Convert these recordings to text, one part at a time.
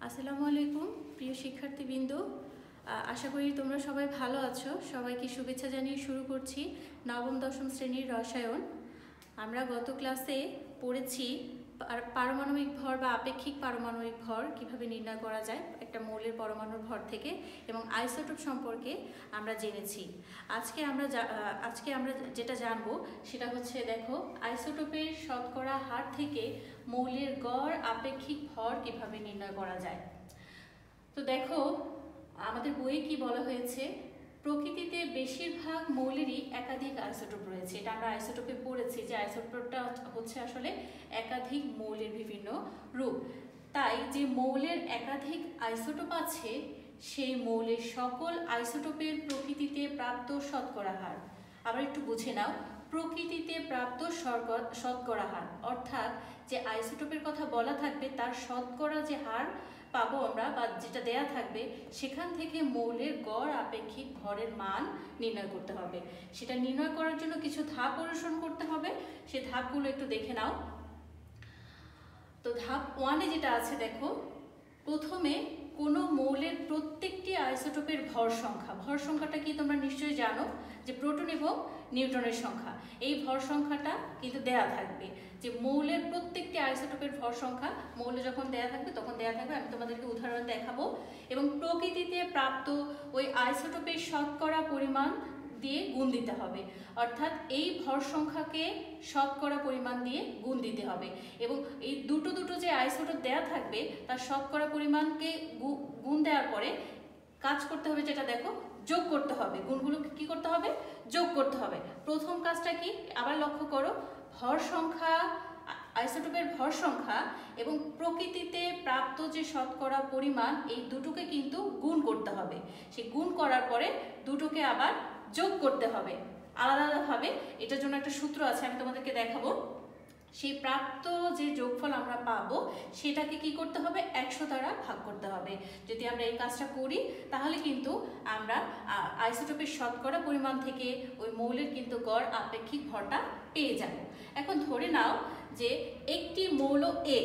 আসসালামু আলাইকুম প্রিয় শিক্ষার্থীবৃন্দ, আশা করি তোমরা সবাই ভালো আছো। সবাইকে শুভেচ্ছা জানিয়ে শুরু করছি নবম দশম শ্রেণীর রসায়ন। আমরা গত ক্লাসে পড়েছি পারমাণবিক ভর বা আপেক্ষিক পারমাণবিক ভর কিভাবে নির্ণয় করা যায় একটা মৌলের পরমাণুর ভর থেকে, এবং আইসোটোপ সম্পর্কে আমরা জেনেছি। আজকে আমরা যেটা জানবো সেটা হচ্ছে, দেখো, আইসোটোপের শতকরা হার থেকে মৌলের গড় আপেক্ষিক ভর কিভাবে নির্ণয় করা যায়। তো দেখো, আমাদের বইয়ে কি বলা হয়েছে, প্রকৃতিতে বেশিরভাগ মৌলেরই একাধিক আইসোটোপ রয়েছে। এটা আমরা আইসোটোপে পড়েছি যে আইসোটোপটা হচ্ছে আসলে একাধিক মৌলের বিভিন্ন রূপ। তাই যে মৌলের একাধিক আইসোটোপ আছে সেই মৌলের সকল আইসোটোপের প্রকৃতিতে প্রাপ্ত শতকরা হার, আবার একটু বুঝে নাও, প্রকৃতিতে প্রাপ্ত শতকরা হার অর্থাৎ যে আইসোটোপের কথা বলা থাকবে তার শতকরা যে হার পাবো আমরা বা যেটা দেয়া থাকবে সেখান থেকে মৌলের গড় আপেক্ষিক ভরের মান নির্ণয় করতে হবে। সেটা নির্ণয় করার জন্য কিছু ধাপ অনুসরণ করতে হবে। সেই ধাপগুলো একটু দেখে নাও। তো ধাপ 1-এ যেটা আছে, দেখো, প্রথমে কোনো মৌলের প্রত্যেকটি আইসোটোপের ভর সংখ্যাটা কি তোমরা নিশ্চয়ই জানো যে প্রোটন এবং নিউট্রনের সংখ্যা। এই ভর সংখ্যাটা কিন্তু দেয়া থাকবে, যে মৌলের প্রত্যেকটি আইসোটোপের ভর সংখ্যা মৌলে যখন দেয়া থাকবে তখন দেয়া থাকবে। আমি তোমাদেরকে উদাহরণ দেখাবো। এবং প্রকৃতিতে প্রাপ্ত ওই আইসোটোপের শতকরা পরিমাণ দিয়ে গুণ দিতে হবে, অর্থাৎ এই ভর সংখ্যাকে শতকরা পরিমাণ দিয়ে গুণ দিতে হবে। এবং এই দুটো যে আইসোটোপ দেয়া থাকবে তার শতকরা পরিমাণকে গুণ দেওয়ার পরে কাজ করতে হবে, যেটা দেখো, যোগ করতে হবে। গুণগুলোকে কি করতে হবে? যোগ করতে হবে। প্রথম কাজটা কি, আবার লক্ষ্য করো, ভর সংখ্যা, আইসোটোপের ভর সংখ্যা এবং প্রকৃতিতে প্রাপ্ত যে শতকরা পরিমাণ, এই দুটোকে কিন্তু গুণ করতে হবে। সেই গুণ করার পরে দুটোকে আবার যোগ করতে হবে আলাদা আলাদাভাবে। এটার জন্য একটা সূত্র আছে, আমি তোমাদেরকে দেখাবো। সেই প্রাপ্ত যে যোগফল আমরা পাবো সেটাকে কি করতে হবে? 100 দ্বারা ভাগ করতে হবে। যদি আমরা এই কাজটা করি তাহলে কিন্তু আমরা আইসোটোপের শতকরা পরিমাণ থেকে ওই মৌলের কিন্তু গড় আপেক্ষিক ভরটা পেয়ে যাব। এখন ধরে নাও যে একটি মৌল এ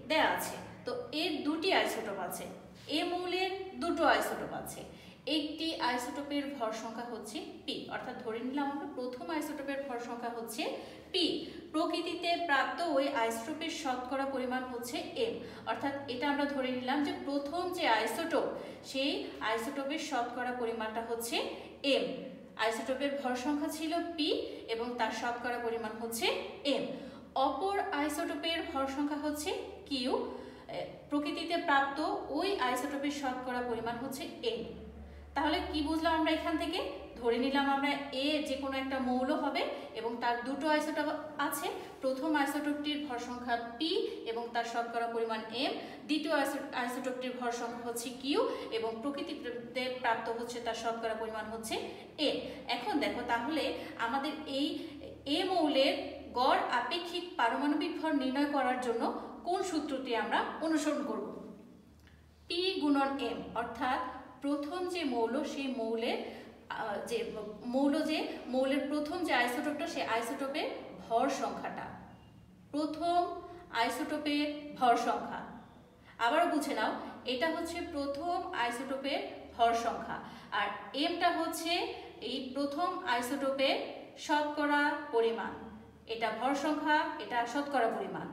দেয়া আছে, তো এর দুটি আইসোটোপ আছে। এ মৌলের দুটো আইসোটোপ আছে। একটি আইসোটোপের ভর সংখ্যা হচ্ছে পি, অর্থাৎ ধরে নিলাম আমরা প্রথম আইসোটোপের ভর সংখ্যা হচ্ছে পি। প্রকৃতিতে প্রাপ্ত ওই আইসোটোপের শতকরা পরিমাণ হচ্ছে এম, অর্থাৎ এটা আমরা ধরে নিলাম যে প্রথম যে আইসোটোপ সেই আইসোটোপের শতকরা পরিমাণটা হচ্ছে এম। আইসোটোপের ভর সংখ্যা ছিল পি এবং তার শতকরা পরিমাণ হচ্ছে এম। অপর আইসোটোপের ভর সংখ্যা হচ্ছে কিউ। প্রকৃতিতে প্রাপ্ত ওই আইসোটোপের শতকরা পরিমাণ হচ্ছে এন। তাহলে কি বুঝলাম আমরা এখান থেকে? ধরে নিলাম আমরা এ যে কোনো একটা মৌল হবে এবং তার দুটো আইসোটোপ আছে। প্রথম আইসোটোপটির ভর সংখ্যা পি এবং তার শতকরা পরিমাণ এম। দ্বিতীয় আইসোটোপটির ভর সংখ্যা হচ্ছে কিউ এবং প্রকৃতিতে প্রাপ্ত হচ্ছে তার শতকরা পরিমাণ হচ্ছে এ। এখন দেখো, তাহলে আমাদের এই এ মৌলের গড় আপেক্ষিক পারমাণবিক ভর নির্ণয় করার জন্য কোন সূত্রটি আমরা অনুসরণ করব? পি গুণন এম, অর্থাৎ প্রথম যে মৌল সেই মৌলের মৌলের প্রথম যে আইসোটোপটা সেই আইসোটোপের ভর সংখ্যাটা, প্রথম আইসোটোপের ভর সংখ্যা। আবারও বুঝে নাও, এটা হচ্ছে প্রথম আইসোটোপের ভর সংখ্যা আর এমটা হচ্ছে এই প্রথম আইসোটোপের শতকরা পরিমাণ। এটা ভর সংখ্যা, এটা শতকরা পরিমাণ।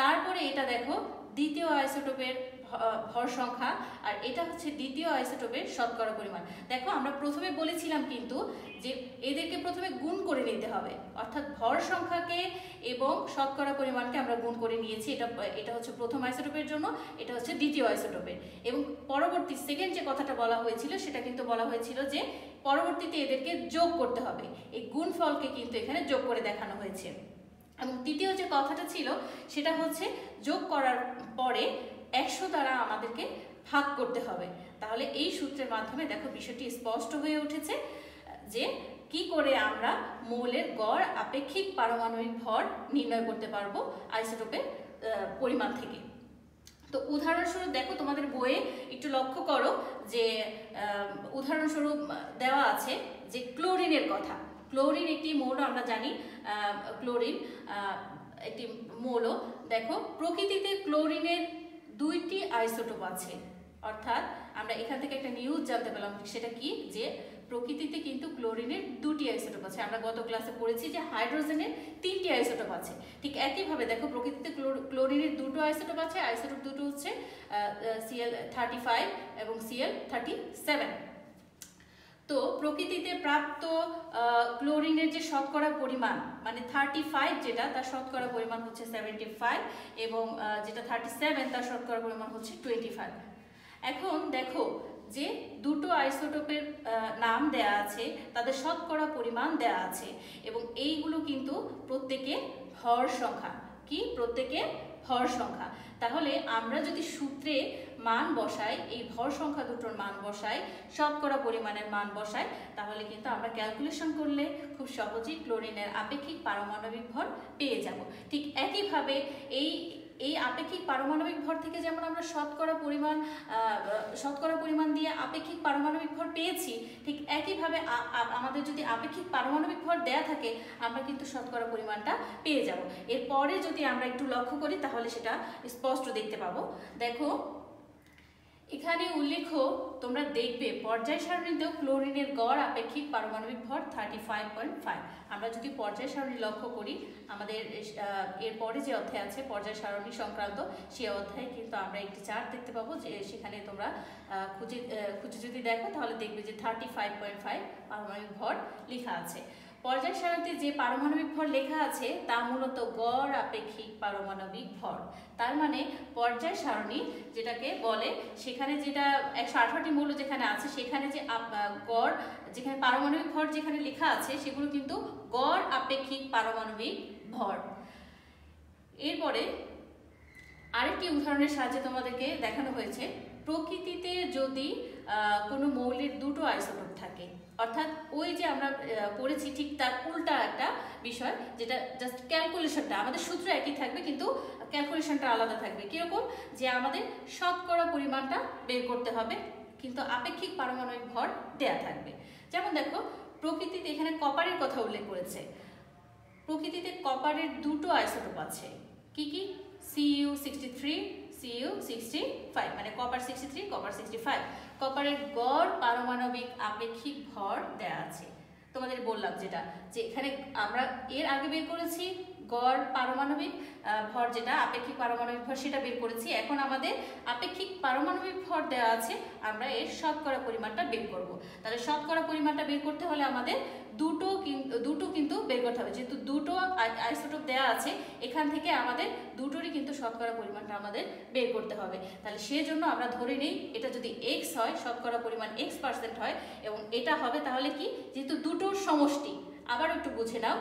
তারপরে এটা দেখো দ্বিতীয় আইসোটোপের ভর সংখ্যা আর এটা হচ্ছে দ্বিতীয় আইসোটোপের শতকরা পরিমাণ। দেখো, আমরা প্রথমে বলেছিলাম কিন্তু যে এদেরকে প্রথমে গুণ করে নিতে হবে, অর্থাৎ ভর সংখ্যাকে এবং শতকরা পরিমাণকে আমরা গুণ করে নিয়েছি। এটা হচ্ছে প্রথম আইসোটোপের জন্য, এটা হচ্ছে দ্বিতীয় আইসোটোপের। এবং পরবর্তী সেকেন্ড যে কথাটা বলা হয়েছিল সেটা কিন্তু বলা হয়েছিল যে পরবর্তীতে এদেরকে যোগ করতে হবে। এই গুণফলকে কিন্তু এখানে যোগ করে দেখানো হয়েছে। এবং তৃতীয় যে কথাটা ছিল সেটা হচ্ছে যোগ করার পরে 100 দ্বারা আমাদেরকে ভাগ করতে হবে। তাহলে এই সূত্রের মাধ্যমে দেখো বিষয়টি স্পষ্ট হয়ে উঠেছে যে কি করে আমরা মৌলের গড় আপেক্ষিক পারমাণবিক ভর নির্ণয় করতে পারবো আইসোটোপের পরিমাণ থেকে। তো উদাহরণস্বরূপ দেখো, তোমাদের বইয়ে একটু লক্ষ্য করো যে উদাহরণস্বরূপ দেওয়া আছে যে ক্লোরিনের কথা। ক্লোরিন একটি মৌল, আমরা জানি ক্লোরিন একটি মৌল। দেখো, প্রকৃতিতে ক্লোরিনের দুইটি আইসোটোপ আছে। অর্থাৎ আমরা এখান থেকে একটা নিউজ জানতে পেলাম, সেটা কি, যে প্রকৃতিতে কিন্তু ক্লোরিনের দুটি আইসোটোপ আছে। আমরা গত ক্লাসে পড়েছি যে হাইড্রোজেনের 3টি আইসোটোপ আছে। ঠিক একইভাবে দেখো প্রকৃতিতে ক্লোরিনের দুটো আইসোটোপ আছে। আইসোটোপ দুটো হচ্ছে Cl35 এবং Cl37। তো প্রকৃতিতে প্রাপ্ত ক্লোরিনের যে শতকরা পরিমাণ, মানে 35 যেটা, তার শতকরা পরিমাণ হচ্ছে 75 এবং যেটা 37 তার শতকরা পরিমাণ হচ্ছে 25। এখন দেখো যে দুটো আইসোটোপের নাম দেয়া আছে, তাদের শতকরা পরিমাণ দেয়া আছে এবং এইগুলো কিন্তু প্রত্যেকে ভর সংখ্যা। কি? প্রত্যেকে ভর সংখ্যা। তাহলে আমরা যদি সূত্রে মান বসাই, এই ভর সংখ্যা দুটোর মান বসাই, শতকরা পরিমাণের মান বসাই, তাহলে কিন্তু আমরা ক্যালকুলেশন করলে খুব সহজেই ক্লোরিনের আপেক্ষিক পারমাণবিক ভর পেয়ে যাব। ঠিক একইভাবে এই আপেক্ষিক পারমাণবিক ভর থেকে যেমন আমরা শতকরা পরিমাণ দিয়ে আপেক্ষিক পারমাণবিক ভর পেয়েছি, ঠিক একইভাবে আমাদের যদি আপেক্ষিক পারমাণবিক ভর দেয়া থাকে, আমরা কিন্তু শতকরা পরিমাণটা পেয়ে যাব। এরপরে যদি আমরা একটু লক্ষ্য করি তাহলে সেটা স্পষ্ট দেখতে পাবো। দেখো এখানে উল্লেখ, তোমরা দেখবে পর্যায় সারণীতেও ক্লোরিনের গড় আপেক্ষিক পারমাণবিক ভর 35.5। আমরা যদি পর্যায় সারণী লক্ষ্য করি, আমাদের এরপরে যে অধ্যায় আছে পর্যায় সারণী সংক্রান্ত, সেই অধ্যায়ে কিন্তু আমরা একটি চার্ট দেখতে পাবো, যে সেখানে তোমরা খুঁজে যদি দেখো তাহলে দেখবে যে 35.5 পারমাণবিক ভর লেখা আছে। পর্যায় সারণীতে যে পারমাণবিক ভর লেখা আছে তা মূলত গড় আপেক্ষিক পারমাণবিক ভর। তার মানে পর্যায় সারণী যেটাকে বলে, সেখানে যেটা 118টি মৌল যেখানে আছে, সেখানে যে গড়, যেখানে পারমাণবিক ভর যেখানে লেখা আছে, সেগুলো কিন্তু গড় আপেক্ষিক পারমাণবিক ভর। এরপরে আরেকটি উদাহরণের সাহায্যে তোমাদেরকে দেখানো হয়েছে, প্রকৃতিতে যদি কোনো মৌলের দুটো আইসোটোপ থাকে, অর্থাৎ ওই যে আমরা পড়েছি ঠিক তার উল্টা একটা বিষয়, যেটা জাস্ট ক্যালকুলেশনটা, আমাদের সূত্র একই থাকবে কিন্তু ক্যালকুলেশনটা আলাদা থাকবে। কিরকম? যে আমাদের শতকরা পরিমাণটা বের করতে হবে কিন্তু আপেক্ষিক পারমাণবিক ভর দেয়া থাকবে। যেমন দেখো প্রকৃতিতে এখানে কপারের কথা উল্লেখ করেছে। প্রকৃতিতে কপারের দুটো আইসোটোপ আছে। কি কি? Cu63, Cu65, মানে কপার 63, কপার 65। কপারের গড় পারমাণবিক আপেক্ষিক ভর দেয়া আছে। তোমাদের বললাম যেটা, যে এখানে আমরা এর আগে বের করেছি গড় পারমাণবিক ভর, যেটা আপেক্ষিক পারমাণবিক ভর, সেটা বের করেছি। এখন আমাদের আপেক্ষিক পারমাণবিক ভর দেওয়া আছে, আমরা এর শতকরা পরিমাণটা বের করব। তাহলে শতকরা পরিমাণটা বের করতে হলে আমাদের দুটো কিন্তু বের করতে হবে। যেহেতু দুটো আইসোটোপ দেওয়া আছে, এখান থেকে আমাদের দুটোরই কিন্তু শতকরা পরিমাণটা আমাদের বের করতে হবে। তাহলে সেজন্য আমরা ধরে নিই এটা যদি x হয়, শতকরা পরিমাণ x% হয়, এবং এটা হবে তাহলে কি, যেহেতু দুটোর সমষ্টি, আবার একটু বুঝে নাও,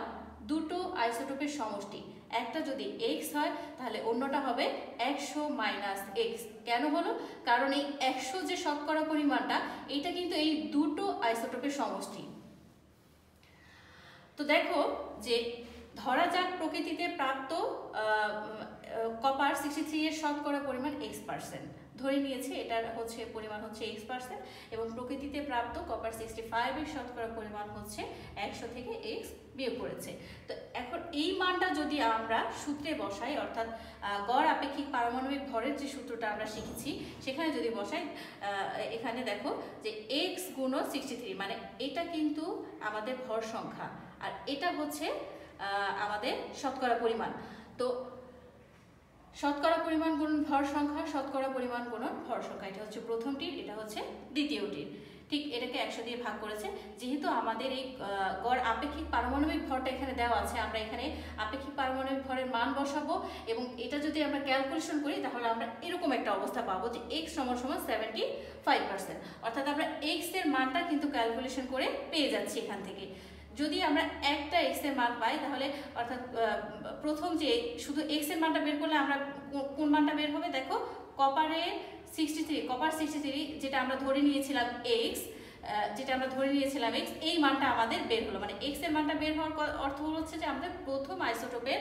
দুটো আইসোটোপের সমষ্টি, একটা যদি x হয় তাহলে অন্যটা হবে 100 - x। কেন হলো? কারণ এই 100 যে শতকরা পরিমাণটা, এটা কিন্তু এই দুটো আইসোটোপের সমষ্টি। তো দেখো যে ধরা যাক প্রকৃতিতে প্রাপ্ত কপার 63 এর শতকরা পরিমাণ x%, ধরে নিয়েছে এটার হচ্ছে পরিমাণ হচ্ছে x%, এবং প্রকৃতিতে প্রাপ্ত কপার 65 এর শতকরা পরিমাণ হচ্ছে 100 থেকে x বিয়োগ করেছে। তো এখন এই মানটা যদি আমরা সূত্রে বসাই, অর্থাৎ গড় আপেক্ষিক পারমাণবিক ভরের যে সূত্রটা আমরা শিখেছি সেখানে যদি বসাই, এখানে দেখো যে x গুণ 63, মানে এটা কিন্তু আমাদের ভর সংখ্যা আর এটা হচ্ছে আমাদের শতকরা পরিমাণ। তো শতকরা পরিমাণ গুণ ভর সংখ্যা, শতকরা পরিমাণ গুণ ভর সংখ্যা, এটা হচ্ছে প্রথমটির, এটা হচ্ছে দ্বিতীয়টির। ঠিক এটাকে 100 দিয়ে ভাগ করেছে। যেহেতু আমাদের এই গড় আপেক্ষিক পারমাণবিক ভরটা এখানে দেওয়া আছে, আমরা এখানে আপেক্ষিক পারমাণবিক ভরের মান বসাবো এবং এটা যদি আমরা ক্যালকুলেশন করি তাহলে আমরা এরকম একটা অবস্থা পাবো যে x = 75%। অর্থাৎ আমরা x এর মানটা কিন্তু ক্যালকুলেশন করে পেয়ে যাচ্ছি এখান থেকে। যদি আমরা একটা x এর মান পাই তাহলে, অর্থাৎ প্রথম যে শুধু x এর মানটা বের করলে আমরা কোন মানটা বের হবে? দেখো কপারে 63, কপার 63 যেটা আমরা ধরে নিয়েছিলাম x, এই মানটা আমাদের বের হলো। মানে x এর মানটা বের হওয়ার অর্থ হচ্ছে যে আমাদের প্রথম আইসোটোপের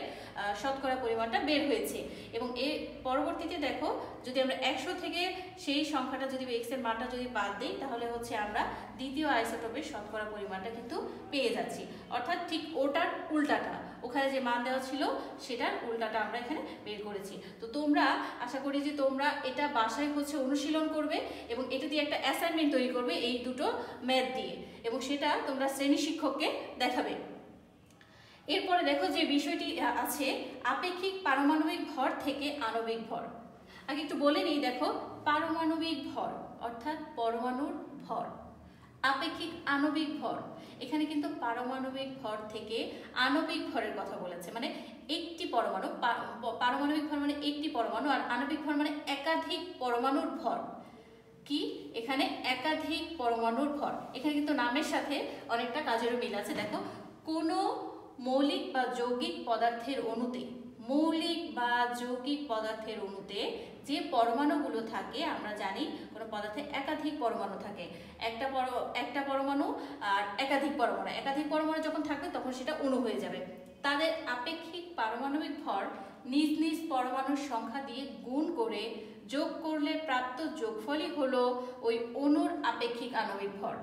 শতকরা পরিমাণটা বের হয়েছে। এবং এর পরবর্তীতে দেখো যদি আমরা 100 থেকে সেই সংখ্যাটা যদি x এর মানটা যদি বাদ দিই তাহলে হচ্ছে আমরা দ্বিতীয় আইসোটোপের শতকরা পরিমাণটা কিন্তু পেয়ে যাচ্ছি। অর্থাৎ ঠিক ওটার উল্টাটা, ওখানে যে মান দেওয়া ছিল সেটার উল্টাটা আমরা এখানে বের করেছি। তো তোমরা আশা করি যে তোমরা এটা বাসায় হচ্ছে অনুশীলন করবে এবং এটা দিয়ে একটা অ্যাসাইনমেন্ট তৈরি করবে এই দুটো ম্যাথ দিয়ে, এবং সেটা তোমরা শ্রেণী শিক্ষককে দেখাবে। এরপরে দেখো যে বিষয়টি আছে আপেক্ষিক পারমাণবিক ভর থেকে আণবিক ভর। আগে একটু বলে নিই, দেখো পারমাণবিক ভর অর্থাৎ পরমাণুর ভর, আপেক্ষিক আণবিক ভর, এখানে কিন্তু পারমাণবিক ভর থেকে আণবিক ভরের কথা বলেছে, মানে একটি পরমাণু, পারমাণবিক ভর মানে একটি পরমাণু, আর আণবিক ভর মানে একাধিক পরমাণুর ভর। কি এখানে একাধিক পরমাণুর ভর, এখানে কিন্তু নামের সাথে অনেকটা কাজেরও মিল আছে। দেখো কোনো মৌলিক বা যৌগিক পদার্থের অণুতে, মৌলিক বা যৌগিক পদার্থের অণুতে যে পরমাণুগুলো থাকে, আমরা জানি কোনো পদার্থে একাধিক পরমাণু থাকে, একটা পরমাণু আর একাধিক পরমাণু যখন থাকবে তখন সেটা অণু হয়ে যাবে। তাদের আপেক্ষিক পারমাণবিক ভর নিজ নিজ পরমাণুর সংখ্যা দিয়ে গুণ করে যোগ করলে প্রাপ্ত যোগফলই হলো ওই অণুর আপেক্ষিক আণবিক ভর।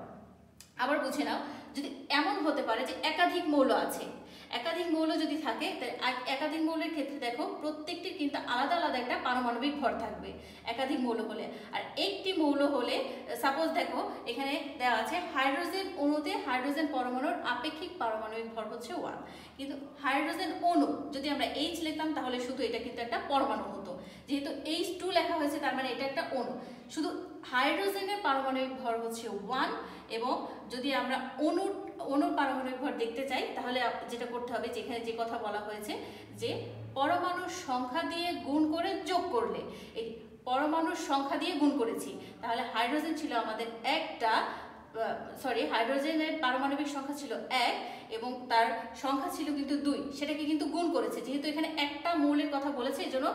আবার বুঝে নাও, যদি এমন হতে পারে যে একাধিক মৌল আছে, একাধিক মৌল যদি থাকে, একাধিক মৌলের ক্ষেত্রে দেখো প্রত্যেকটির কিন্তু আলাদা আলাদা একটা পারমাণবিক ভর থাকবে একাধিক মৌল হলে। আর একটি মৌল হলে সাপোজ দেখো এখানে দেওয়া আছে হাইড্রোজেন অণুতে হাইড্রোজেন পরমাণুর আপেক্ষিক পারমাণবিক ভর হচ্ছে 1, কিন্তু হাইড্রোজেন অণু যদি আমরা H লিখতাম তাহলে শুধু এটা কিন্তু একটা পরমাণু হতো, যেহেতু H2 লেখা হয়েছে তার মানে এটা একটা অণু। শুধু হাইড্রোজেনের পারমাণবিক ভর হচ্ছে 1, এবং যদি আমরা অণুর পারমাণবিক ভর দেখতে চাই তাহলে যেটা করতে হবে, যেখানে যে কথা বলা হয়েছে যে পরমাণুর সংখ্যা দিয়ে গুণ করে যোগ করলে, এই পরমাণুর সংখ্যা দিয়ে গুণ করেছি, তাহলে হাইড্রোজেন ছিল আমাদের হাইড্রোজেনের পারমাণবিক সংখ্যা ছিল 1 এবং তার সংখ্যা ছিল কিন্তু 2, সেটাকে কিন্তু গুণ করেছে। যেহেতু এখানে একটা মৌলের কথা বলেছে এই জন্য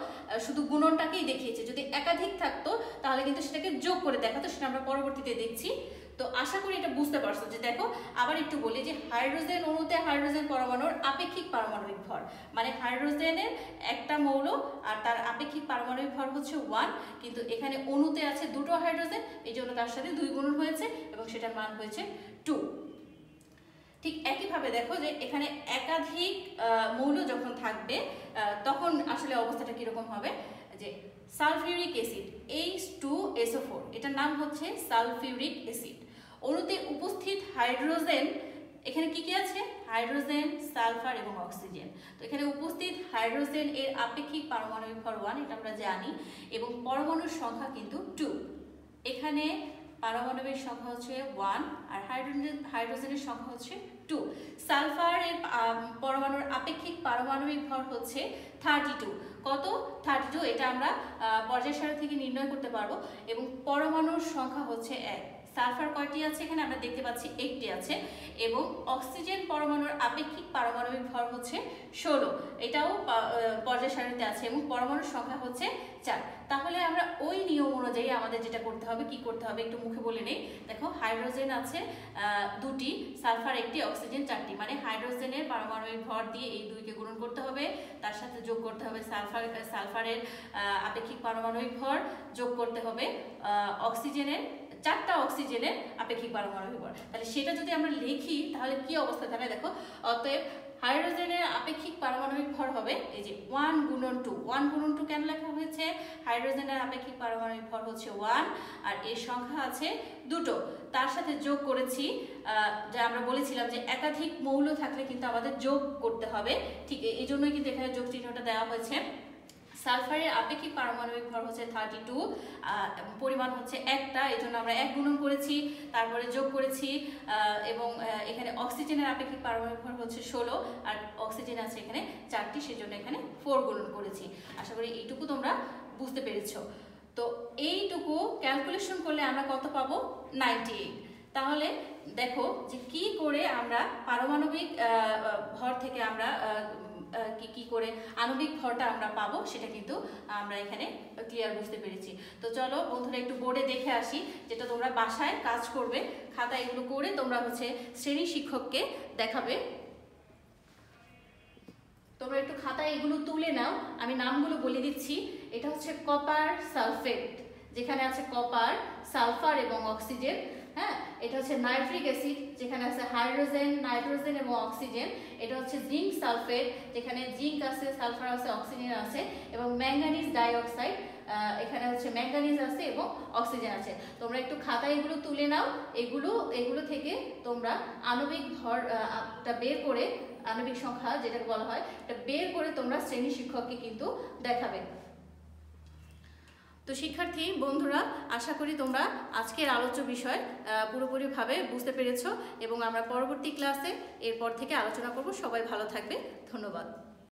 শুধু গুণনটাকেই দেখিয়েছে, যদি একাধিক থাকতো তাহলে কিন্তু সেটাকে যোগ করে দেখাতো, সেটা আমরা পরবর্তীতে দেখছি। তো আশা করি এটা বুঝতে পারছো। যে দেখো আবার একটু বলি যে হাইড্রোজেন অণুতে হাইড্রোজেন পরমাণুর আপেক্ষিক পারমাণবিক ভর, মানে হাইড্রোজেনের একটা মৌল আর তার আপেক্ষিক পারমাণবিক ভর হচ্ছে 1, কিন্তু এখানে অণুতে আছে দুটো হাইড্রোজেন, এই জন্য তার সাথে 2 গুণন হয়েছে এবং সেটার মান হয়েছে 2। ঠিক একইভাবে দেখো যে এখানে একাধিক মৌল যখন থাকবে তখন আসলে অবস্থাটা কিরকম হবে, যে সালফিউরিক অ্যাসিড H2SO4, এটার নাম হচ্ছে সালফিউরিক অ্যাসিড। অণুতে উপস্থিত হাইড্রোজেন, এখানে কি কি আছে, হাইড্রোজেন, সালফার এবং অক্সিজেন। তো এখানে উপস্থিত হাইড্রোজেন এর আপেক্ষিক পারমাণবিক ভর 1, এটা আমরা জানি, এবং পরমাণুর সংখ্যা কিন্তু 2। এখানে পারমাণবিক সংখ্যা হচ্ছে 1 আর হাইড্রোজেনের সংখ্যা হচ্ছে 2। সালফারের পরমাণুর আপেক্ষিক পারমাণবিক ভর হচ্ছে 32। কত? 32। এটা আমরা পর্যায় সারণী থেকে নির্ণয় করতে পারবো। এবং পরমাণুর সংখ্যা হচ্ছে 1। সালফার কয়টি আছে এখানে আমরা দেখতে পাচ্ছি 1টি আছে। এবং অক্সিজেন পরমাণুর আপেক্ষিক পারমাণবিক ভর হচ্ছে 16, এটাও পর্যায় সারণীতে আছে, এবং পরমাণুর সংখ্যা হচ্ছে 4। তাহলে আমরা ওই নিয়ম অনুযায়ী আমাদের যেটা করতে হবে, কি করতে হবে একটু মুখে বলে নেই। দেখো হাইড্রোজেন আছে 2টি, সালফার 1টি, অক্সিজেন 4টি, মানে হাইড্রোজেনের পারমাণবিক ভর দিয়ে এই 2কে গুণন করতে হবে, তার সাথে যোগ করতে হবে সালফারের আপেক্ষিক পারমাণবিক ভর, যোগ করতে হবে অক্সিজেনের 4টা অক্সিজেনের আপেক্ষিক পারমাণবিক ভর। তাহলে সেটা যদি আমরা লিখি তাহলে কি অবস্থা থাকে দেখো। অতএব হাইড্রোজেনের আপেক্ষিক পারমাণবিক ভর হবে এই যে 1 গুণন 2। 1 গুণন 2 কেন লেখা হয়েছে? হাইড্রোজেনের আপেক্ষিক পারমাণবিক ভর হচ্ছে 1 আর এর সংখ্যা আছে 2টো, তার সাথে যোগ করেছি, যে আমরা বলেছিলাম যে একাধিক মৌল থাকলে কিন্তু আমাদের যোগ করতে হবে, ঠিক এই জন্যই কিন্তু এখানে যোগ চিহ্নটা দেওয়া হয়েছে। সালফারের আপেক্ষিক পারমাণবিক ভর হচ্ছে 32, পরিমাণ হচ্ছে 1টা, এই জন্য আমরা 1 গুণন করেছি, তারপরে যোগ করেছি। এবং এখানে অক্সিজেনের আপেক্ষিক পারমাণবিক ভর হচ্ছে 16 আর অক্সিজেন আছে এখানে 4টি, সেজন্য এখানে 4 গুণন করেছি। আশা করি এইটুকু তোমরা বুঝতে পেরেছো। তো এইটুকু ক্যালকুলেশন করলে আমরা কত পাবো? 98। তাহলে দেখো যে কি করে আমরা পারমাণবিক ভর থেকে আমরা কি করে আণবিক ভরটা আমরা পাবো সেটা কিন্তু আমরা এখানে ক্লিয়ার বুঝতে পেরেছি। তো চলো বন্ধুরা একটু বোর্ডে দেখে আসি, যেটা তোমরা বাসায় কাজ করবে, খাতা এগুলো করে তোমরা হচ্ছে শ্রেণী শিক্ষককে দেখাবে। তোমরা একটু খাতায় এগুলো তুলে নাও, আমি নামগুলো বলে দিচ্ছি। এটা হচ্ছে কপার সালফেট, যেখানে আছে কপার, সালফার এবং অক্সিজেন। হ্যাঁ, এটা হচ্ছে নাইট্রিক অ্যাসিড, যেখানে আছে হাইড্রোজেন, নাইট্রোজেন এবং অক্সিজেন। এটা হচ্ছে জিঙ্ক সালফেট, যেখানে জিঙ্ক আছে, সালফার আছে, অক্সিজেন আছে। এবং ম্যাঙ্গানিজ ডাইঅক্সাইড, এখানে হচ্ছে ম্যাঙ্গানিজ আছে এবং অক্সিজেন আছে। তোমরা একটু খাতায় এগুলো তুলে নাও। এগুলো থেকে তোমরা আণবিক ভরটা বের করে, আণবিক সংখ্যা যেটাকে বলা হয়, এটা বের করে তোমরা শ্রেণী শিক্ষককে কিন্তু দেখাবে। তো শিক্ষার্থী বন্ধুরা, আশা করি তোমরা আজকের আলোচ্য বিষয় পুরোপুরিভাবে বুঝতে পেরেছো এবং আমরা পরবর্তী ক্লাসে এরপর থেকে আলোচনা করব। সবাই ভালো থাকবে, ধন্যবাদ।